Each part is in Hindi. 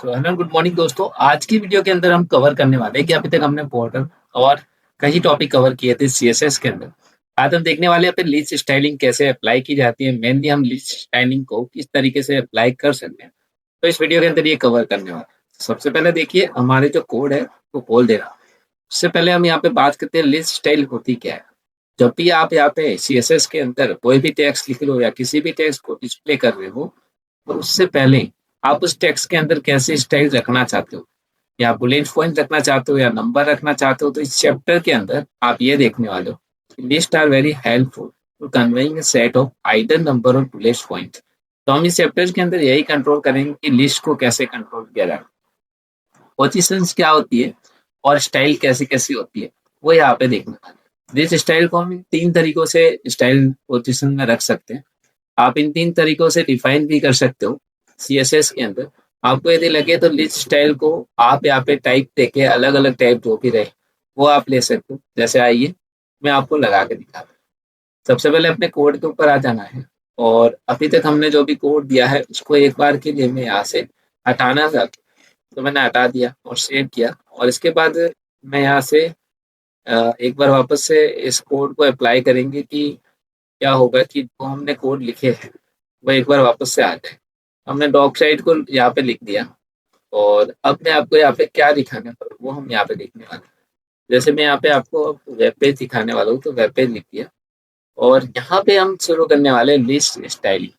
हेलो गुड मॉर्निंग दोस्तों। आज की वीडियो के अंदर हम कवर करने वाले हैं कि अभी तक हमने बॉर्डर और कई टॉपिक कवर किए थे सीएसएस के अंदर। आज हम देखने वाले हैं पे लिस्ट स्टाइलिंग कैसे अप्लाई की जाती है, मेनली हम लिस्ट स्टाइलिंग को किस तरीके से अप्लाई कर सकते हैं। तो इस वीडियो के अंदर ये कवर करने वाले हैं। सबसे पहले देखिए हमारे जो कोड है वो खोल दे रहा। उससे पहले हम यहाँ पे बात करते हैं लिस्ट स्टाइल होती क्या है। जब भी आप यहाँ पे सीएसएस के अंदर कोई भी टेक्स्ट लिख रहे हो या किसी भी टेक्स्ट को डिस्प्ले कर रहे हो, तो उससे पहले आप उस टेक्स्ट के अंदर कैसे स्टाइल रखना चाहते हो, या बुलेट पॉइंट रखना चाहते हो या नंबर रखना चाहते हो, तो इस चैप्टर के अंदर आप ये देखने वाले हो। List are very helpful to conveying a set of ideal number और बुलेट पॉइंट। तो हम इस चैप्टर के अंदर यही कंट्रोल करेंगे कि लिस्ट को कैसे कंट्रोल किया जाए, पोजीशंस क्या होती है और स्टाइल कैसी कैसी होती है, वो यहाँ पे देखना है। जिस स्टाइल को हम तीन तरीकों से स्टाइल पोजीशन में रख सकते हैं। आप इन तीन तरीकों से डिफाइन भी कर सकते हो सीएसएस के अंदर। आपको यदि लगे तो लिस्ट स्टाइल को आप यहाँ पे टाइप देके अलग अलग टाइप जो भी रहे वो आप ले सकते हो। जैसे आइए मैं आपको लगा के दिखा रहा हूँ। सबसे पहले अपने कोड के ऊपर आ जाना है और अभी तक हमने जो भी कोड दिया है उसको एक बार के लिए मैं यहाँ से हटाना चाहता हूँ। तो मैंने हटा दिया और सेव किया, और इसके बाद मैं यहाँ से एक बार वापस से इस कोड को अप्लाई करेंगे कि क्या होगा कि जो हमने कोड लिखे हैं वो एक बार वापस से आ जाए। हमने डॉक साइड को यहाँ पे लिख दिया, और अब मैं आपको यहाँ पे क्या दिखाने वाला हूँ वो हम यहाँ पे देखने वाले हैं। जैसे मैं यहाँ पे आपको वेब पेज दिखाने वाला हूँ, तो वेब पेज लिख दिया और यहाँ पे हम शुरू करने वाले हैं लिस्ट स्टाइलिंग।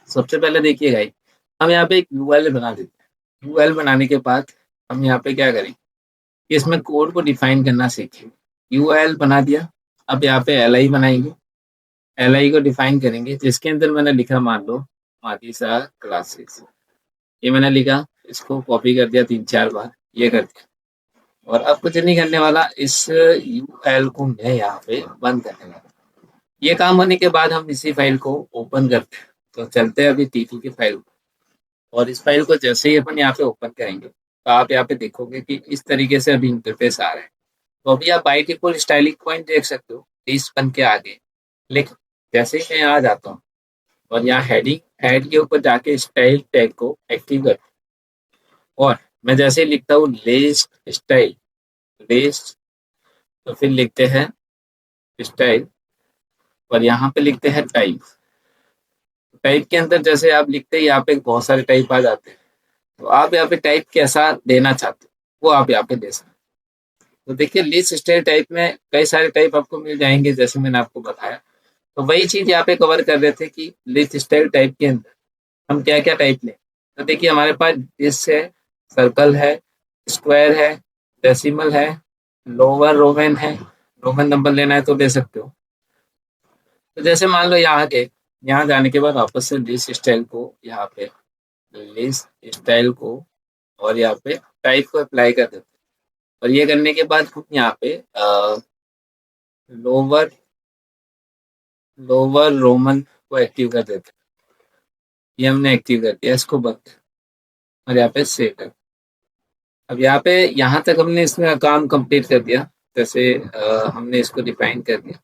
सबसे पहले देखिए गाइस, हम यहाँ पे एक यूआरएल बना देते हैं। यूआरएल बनाने के बाद हम यहाँ पे क्या करें कि इसमें कोड को डिफाइन करना सीखें। यूआरएल बना दिया, अब यहाँ पे एलआई बनाएंगे। एलआई को डिफाइन करेंगे जिसके अंदर मैंने लिखा, मान लो मादिसा क्लासेस, ये मैंने लिखा, इसको कॉपी कर दिया 3-4 बार, ये कर दिया। और अब कुछ नहीं करने वाला, इस यूआरएल को मैं यहाँ पे बंद करने वाला। ये काम होने के बाद हम इसी फाइल को ओपन करते हैं। तो चलते हैं अभी टीटी की फाइल, और इस फाइल को जैसे ही अपन यहाँ पे ओपन करेंगे तो आप यहाँ पे देखोगे कि इस तरीके से अभी इंटरफेस आ रहा है। तो अभी आप बाई डिफॉल्ट स्टाइलिंग पॉइंट देख सकते हो 30 बन के आगे। लेकिन जैसे ही मैं यहाँ जाता हूँ और यहाँ हेडिंग हेड के ऊपर जाके स्टाइल टैग को एक्टिव कर, और मैं जैसे ही लिखता हूँ लिस्ट स्टाइल लिस्ट, तो फिर लिखते हैं स्टाइल और यहाँ पे लिखते हैं टाइप। टाइप के अंदर जैसे आप लिखते हैं यहाँ पे बहुत सारे टाइप आ जाते हैं। तो आप यहाँ पे टाइप कैसा देना चाहते हो वो आप यहाँ पे दे सकते हो। तो देखिए लिस्ट स्टाइल टाइप में कई सारे टाइप आपको मिल जाएंगे जैसे मैंने आपको बताया। तो वही चीज यहाँ पे कवर कर रहे थे कि लिस्ट स्टाइल टाइप के अंदर हम क्या क्या टाइप लें। तो देखिए हमारे पास दिस है, सर्कल है, स्क्वायर है, डेसिमल है, लोअर रोमन है। रोमन नंबर लेना है तो ले सकते हो। तो जैसे मान लो यहाँ जाने के बाद वापस से लिस्ट स्टाइल को यहाँ पे लिस्ट स्टाइल को और यहाँ पे टाइप को अप्लाई कर देते हैं। और ये करने के बाद हम यहाँ पे लोअर लोअर रोमन को एक्टिव कर देते हैं। ये हमने एक्टिव कर दिया, इसको बंद, और यहाँ पे सेव कर। अब यहाँ तक हमने इसमें काम कंप्लीट कर दिया। जैसे हमने इसको डिफाइन कर दिया,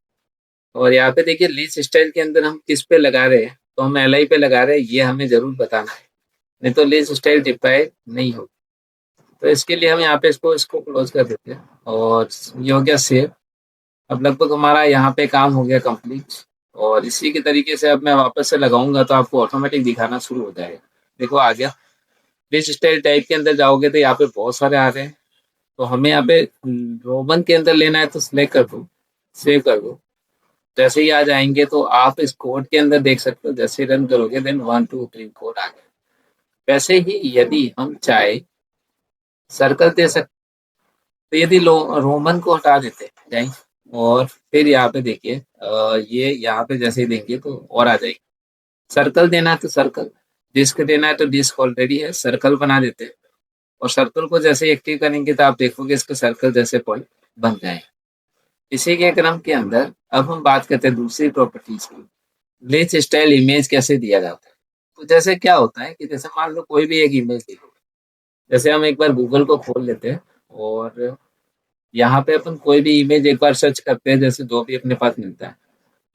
और यहाँ पे देखिए लिस्ट स्टाइल के अंदर हम किस पे लगा रहे हैं, तो हम एलआई पे लगा रहे हैं, ये हमें जरूर बताना है, नहीं तो लिस्ट स्टाइल डिफाइन नहीं होगी। तो इसके लिए हम यहाँ पे इसको क्लोज कर देते हैं, और ये हो गया सेव। अब लगभग हमारा यहाँ पे काम हो गया कंप्लीट। और इसी के तरीके से अब मैं वापस से लगाऊंगा तो आपको ऑटोमेटिक दिखाना शुरू हो जाएगा। देखो आ गया। लिस्ट स्टाइल टाइप के अंदर जाओगे तो यहाँ पे बहुत सारे आ रहे हैं। तो हमें यहाँ पे रोमन के अंदर लेना है तो सिलेक्ट कर दो, सेव कर दो। जैसे ही आ जाएंगे तो आप इस कोड के अंदर देख सकते हो, जैसे रन करोगे देन 1 2 3 कोड आ गया। वैसे ही यदि हम चाहे सर्कल दे सकते, तो यदि रोमन को हटा देते जाए, और फिर यहाँ पे देखिए ये यहाँ पे जैसे ही देंगे तो और आ जाएगी। सर्कल देना है तो सर्कल, डिस्क देना है तो डिस्क ऑलरेडी है, सर्कल बना देते हैं। और सर्कल को जैसे ही एक्टिव करेंगे तो आप देखोगे इसके सर्कल जैसे पॉइंट बन जाए। इसी के क्रम के अंदर अब हम बात करते हैं दूसरी प्रॉपर्टीज की। लिस्ट स्टाइल इमेज कैसे दिया जाता है। तो जैसे क्या होता है कि जैसे मान लो कोई भी एक इमेज देखो, जैसे हम एक बार गूगल को खोल लेते हैं और यहाँ पे अपन कोई भी इमेज एक बार सर्च करते हैं, जैसे जो भी अपने पास मिलता है।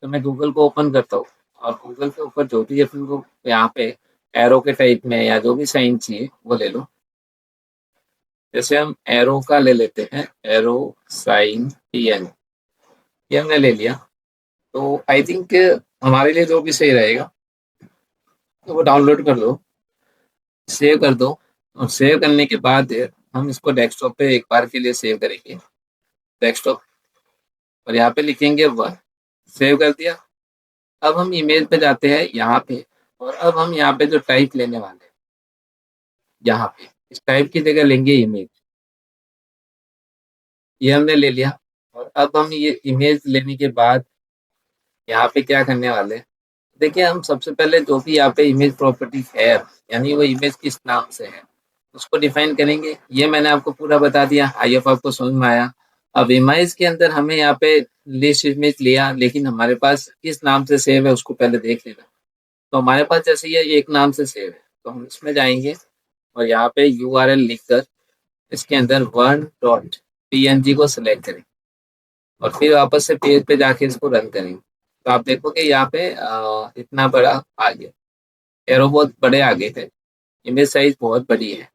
तो मैं गूगल को ओपन करता हूँ और गूगल के ऊपर जो भी अपन को यहाँ पे एरो के टाइप में या जो भी साइन चाहिए वो ले लो। जैसे हम एरो का ले लेते हैं, एरो साइन png, ये हमने ले लिया। तो आई थिंक हमारे लिए जो भी सही रहेगा तो वो डाउनलोड कर लो, सेव कर दो, और सेव करने के बाद हम इसको डेस्कटॉप पे एक बार के लिए सेव करेंगे, डेस्कटॉप, और यहाँ पे लिखेंगे वन, सेव कर दिया। अब हम इमेज पे जाते हैं यहाँ पे, और अब हम यहाँ पे जो टाइप लेने वाले हैं, यहाँ पे इस टाइप की जगह लेंगे इमेज, ये हमने ले लिया। और अब हम ये इमेज लेने के बाद यहाँ पे क्या करने वाले हैं, देखिए हम सबसे पहले जो भी यहाँ पे इमेज प्रॉपर्टी है, यानी वो इमेज किस नाम से है उसको डिफाइन करेंगे। ये मैंने आपको पूरा बता दिया, आई होप आपको समझ में आया। अब इमेज के अंदर हमें यहाँ पे लिस्ट इमेज लिया, लेकिन हमारे पास किस नाम से सेव है उसको पहले देख लेना। तो हमारे पास जैसे ये एक नाम से सेव है, तो हम इसमें जाएंगे और यहाँ पे URL लिखकर इसके अंदर वन डॉट png को सिलेक्ट करें, और फिर वापस से पेज पे जाके इसको रन करेंगे। तो आप देखोगे यहाँ पे इतना बड़ा आ गया, एरो बहुत बड़े आ गए थे, इमेज साइज बहुत बड़ी है।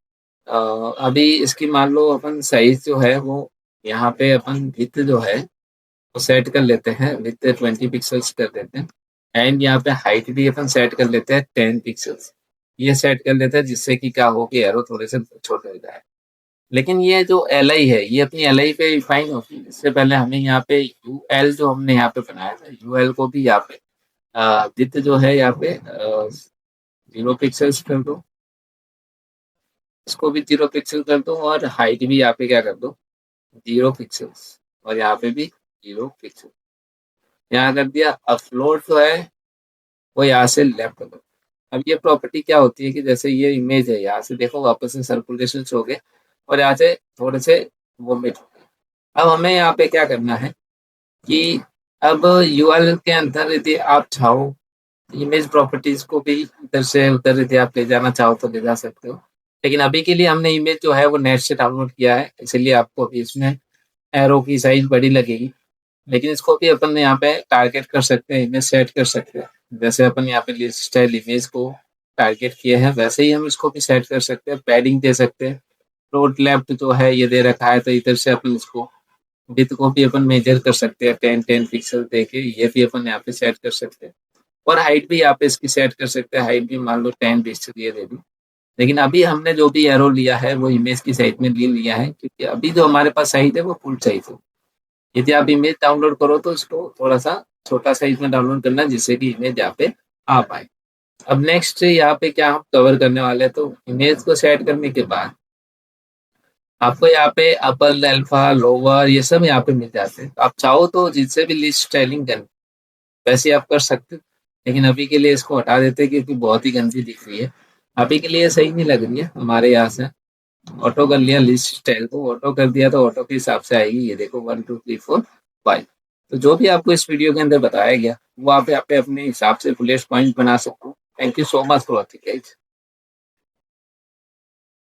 अभी इसकी मान लो अपन साइज जो है वो यहाँ पे अपन विड्थ जो है वो सेट कर लेते हैं, विड्थ 20 पिक्सल्स कर देते हैं, एंड यहाँ पे हाइट भी अपन सेट कर लेते हैं 10 पिक्सल्स, ये सेट कर लेते हैं जिससे कि क्या हो कि एरो थोड़े से छोटे हो जाए। लेकिन ये जो एल आई है ये अपनी एल आई पे फाइन होती है। इससे पहले हमें यहाँ पे यूएल जो हमने यहाँ पे बनाया था, यूएल को भी यहाँ पे विड्थ जो है यहाँ पे 0 पिक्सल्स कर दो, इसको भी 0 पिक्सल कर दो, और हाइट भी यहाँ पे क्या कर दो 0 पिक्सल्स, और यहाँ पे भी 0 पिक्सल, यहाँ कर दिया। अब फ्लोट जो है वो यहाँ से लेफ्ट कर दो। अब ये प्रॉपर्टी क्या होती है कि जैसे ये इमेज है, यहाँ से देखो वापस से सर्कुलेशन हो गए और यहाँ से थोड़े से वोमिट हो गए। अब हमें यहाँ पे क्या करना है कि अब यूआरएल के अंदर यदि आप चाहो इमेज प्रॉपर्टीज को भी इधर से उधर यदि आप ले जाना चाहो तो ले जा सकते हो, लेकिन अभी के लिए हमने इमेज जो है वो नेट से डाउनलोड किया है, इसलिए आपको अभी इसमें एरो की साइज बड़ी लगेगी। लेकिन इसको भी अपन यहाँ पे टारगेट कर सकते हैं, इमेज सेट कर सकते हैं। जैसे अपन यहाँ पे लिस्ट स्टाइल इमेज को टारगेट किए हैं वैसे ही हम इसको भी सेट कर सकते हैं, पैडिंग दे सकते हैं। रोड लेफ्ट जो है ये दे रखा है, तो इधर से अपन इसको विड्थ को भी अपन मेजर कर सकते हैं, 10 पिक्सल दे के ये भी अपन यहाँ पे सेट कर सकते हैं। और हाइट भी यहाँ पे इसकी सेट कर सकते हैं, हाइट भी मान लो 10 पिक्सल ये दे दी। लेकिन अभी हमने जो भी एरो लिया है वो इमेज की साइज में लिया है, क्योंकि अभी जो हमारे पास साइज है वो फुल साइज है। यदि आप इमेज डाउनलोड करो तो इसको थोड़ा सा छोटा साइज में डाउनलोड करना, जिससे कि इमेज यहाँ पे आ पाए। अब नेक्स्ट यहाँ पे क्या हम कवर करने वाले हैं, तो इमेज को सेट करने के बाद आपको यहाँ पे अपर अल्फा लोअर ये सब यहाँ पे मिल जाते हैं। आप चाहो तो जिससे भी लिस्ट स्टाइलिंग करनी वैसे आप कर सकते हो, लेकिन अभी के लिए इसको हटा देते हैं क्योंकि बहुत ही गंदी दिख रही है, अभी के लिए सही नहीं लग रही है हमारे यहाँ से। ऑटो कर लिया लिस्ट स्टाइल को, ऑटो कर दिया तो ऑटो के हिसाब से आएगी। ये देखो 1 2 3 4 5। तो जो भी आपको इस वीडियो के अंदर बताया गया वो आप यहाँ पे अपने हिसाब से बुलेट पॉइंट बना सकते हो। Thank you so much for watching guys.